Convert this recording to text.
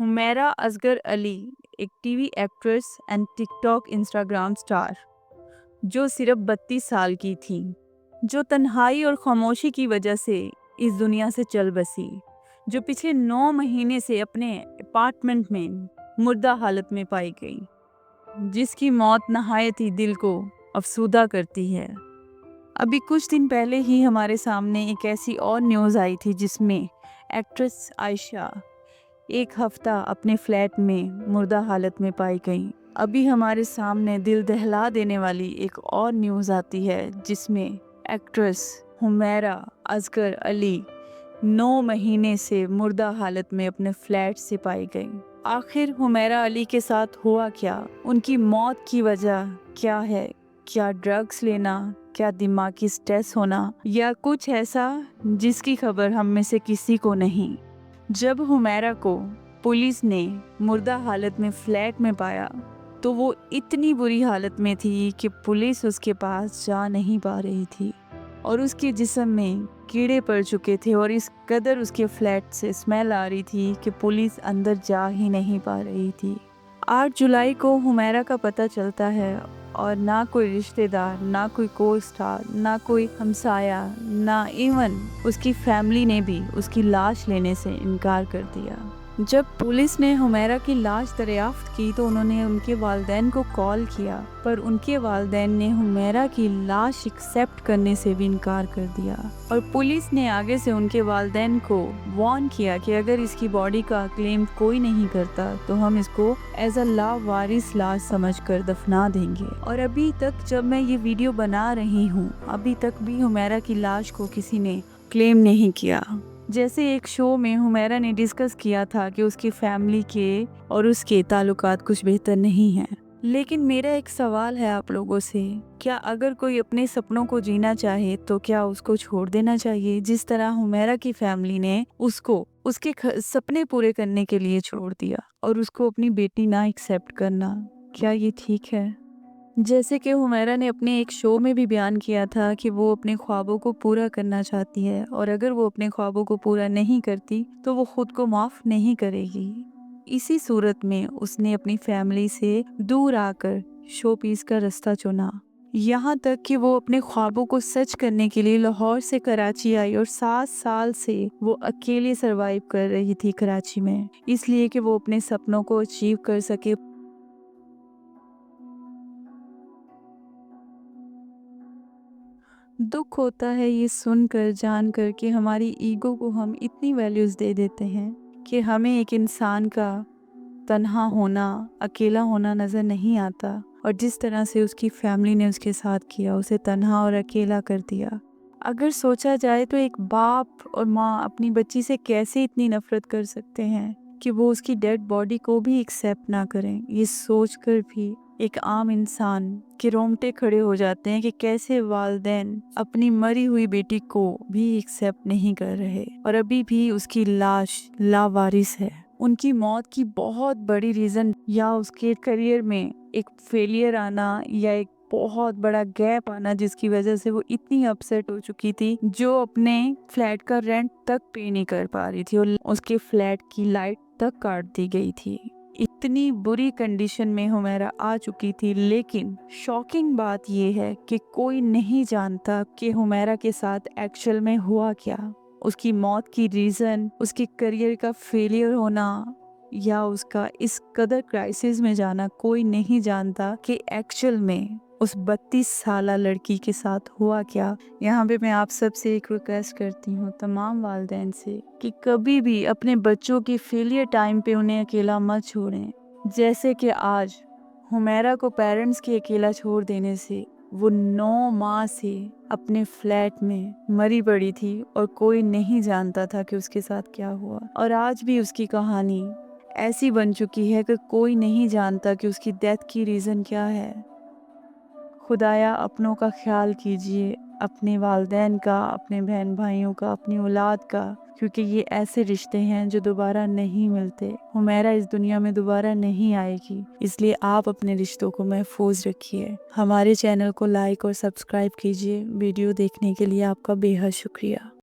हुमैरा असगर अली एक TV actress and TikTok Instagram star जो सिर्फ 32 साल की थी, जो तन्हाई और खामोशी की वजह से इस दुनिया से चल बसी, जो पिछले 9 महीने से अपने अपार्टमेंट में मुर्दा हालत में पाई गई, जिसकी मौत नहायत ही दिल को अफसूदा करती है। अभी कुछ दिन पहले ही हमारे सामने एक ऐसी और न्यूज़ आई थी जिसमें एक्ट्रेस आयशा एक हफ्ता अपने फ्लैट में मुर्दा हालत में पाई गई। अभी हमारे सामने दिल दहला देने वाली एक और न्यूज़ आती है जिसमें एक्ट्रेस हुमैरा असगर अली 9 महीने से मुर्दा हालत में अपने फ्लैट से पाई गई। आखिर हुमैरा अली के साथ हुआ क्या? उनकी मौत की वजह क्या है? क्या ड्रग्स लेना, क्या दिमागी स्ट्रेस होना, या कुछ ऐसा जिसकी खबर हम में से किसी को नहीं? जब हुमैरा को पुलिस ने मुर्दा हालत में फ्लैट में पाया तो वो इतनी बुरी हालत में थी कि पुलिस उसके पास जा नहीं पा रही थी और उसके जिस्म में कीड़े पड़ चुके थे और इस कदर उसके फ्लैट से स्मेल आ रही थी कि पुलिस अंदर जा ही नहीं पा रही थी। 8 जुलाई को हुमैरा का पता चलता है और ना कोई रिश्तेदार, ना कोई को स्टार, ना कोई हमसाया, ना इवन उसकी फैमिली ने भी उसकी लाश लेने से इनकार कर दिया। जब पुलिस ने हुमैरा की लाश दरियाफ्त की तो उन्होंने उनके वालिदैन को कॉल किया, पर उनके वालिदैन ने हुमैरा की लाश एक्सेप्ट करने से भी इनकार कर दिया और पुलिस ने आगे से उनके वालिदैन को वार्न किया कि अगर इसकी बॉडी का क्लेम कोई नहीं करता तो हम इसको एज अ लावारिस लाश समझकर दफना देंगे। और अभी तक जब मैं ये वीडियो बना रही हूँ, अभी तक भी हुमैरा की लाश को किसी ने क्लेम नहीं किया। जैसे एक शो में हुमैरा ने डिस्कस किया था कि उसकी फैमिली के और उसके ताल्लुकात कुछ बेहतर नहीं हैं। लेकिन मेरा एक सवाल है आप लोगों से, क्या अगर कोई अपने सपनों को जीना चाहे तो क्या उसको छोड़ देना चाहिए, जिस तरह हुमैरा की फैमिली ने उसको उसके सपने पूरे करने के लिए छोड़ दिया और उसको अपनी बेटी ना एक्सेप्ट करना, क्या ये ठीक है? जैसे कि हुमैरा ने अपने एक शो में भी बयान किया था कि वो अपने ख्वाबों को पूरा करना चाहती है और अगर वो अपने ख्वाबों को पूरा नहीं करती तो वो खुद को माफ़ नहीं करेगी। इसी सूरत में उसने अपनी फैमिली से दूर आकर शो पीस का रास्ता चुना, यहाँ तक कि वो अपने ख्वाबों को सच करने के लिए लाहौर से कराची आई और 7 साल से वो अकेले सरवाइव कर रही थी कराची में, इसलिए कि वो अपने सपनों को अचीव कर सके। दुख होता है ये सुनकर जानकर कि हमारी ईगो को हम इतनी वैल्यूज़ दे देते हैं कि हमें एक इंसान का तन्हा होना, अकेला होना नज़र नहीं आता और जिस तरह से उसकी फैमिली ने उसके साथ किया, उसे तन्हा और अकेला कर दिया। अगर सोचा जाए तो एक बाप और माँ अपनी बच्ची से कैसे इतनी नफ़रत कर सकते हैं कि वो उसकी डेड बॉडी को भी एक्सेप्ट ना करें। ये सोचकर भी एक आम इंसान के रोंगटे खड़े हो जाते हैं कि कैसे वालिदैन अपनी मरी हुई बेटी को भी एक्सेप्ट नहीं कर रहे और अभी भी उसकी लाश लावारिस है। उनकी मौत की बहुत बड़ी रीज़न या उसके करियर में एक फेलियर आना या एक बहुत बड़ा गैप आना जिसकी वजह से वो इतनी अपसेट हो चुकी थी, जो अपने फ्लैट का रेंट तक पे नहीं कर पा रही थी और उसके फ्लैट की लाइट तक काट दी गई थी। इतनी बुरी कंडीशन में हुमैरा आ चुकी थी। लेकिन शॉकिंग बात यह है कि कोई नहीं जानता कि हुमैरा के साथ एक्चुअल में हुआ क्या। उसकी मौत की रीज़न उसके करियर का फेलियर होना या उसका इस कदर क्राइसिस में जाना, कोई नहीं जानता कि एक्चुअल में उस 32 साला लड़की के साथ हुआ क्या। यहाँ पे मैं आप सब से एक रिक्वेस्ट करती हूँ, तमाम वालिदैन से, कि कभी भी अपने बच्चों के फेलियर टाइम पे उन्हें अकेला मत छोड़ें। जैसे कि आज हुमैरा को पेरेंट्स के अकेला छोड़ देने से वो 9 माह से अपने फ्लैट में मरी पड़ी थी और कोई नहीं जानता था कि उसके साथ क्या हुआ। और आज भी उसकी कहानी ऐसी बन चुकी है कि कोई नहीं जानता कि उसकी डेथ की रीज़न क्या है। खुदाया अपनों का ख्याल कीजिए, अपने वालिदैन का, अपने बहन भाइयों का, अपनी औलाद का, क्योंकि ये ऐसे रिश्ते हैं जो दोबारा नहीं मिलते। हुमैरा इस दुनिया में दोबारा नहीं आएगी, इसलिए आप अपने रिश्तों को महफूज रखिए। हमारे चैनल को लाइक और सब्सक्राइब कीजिए। वीडियो देखने के लिए आपका बेहद शुक्रिया।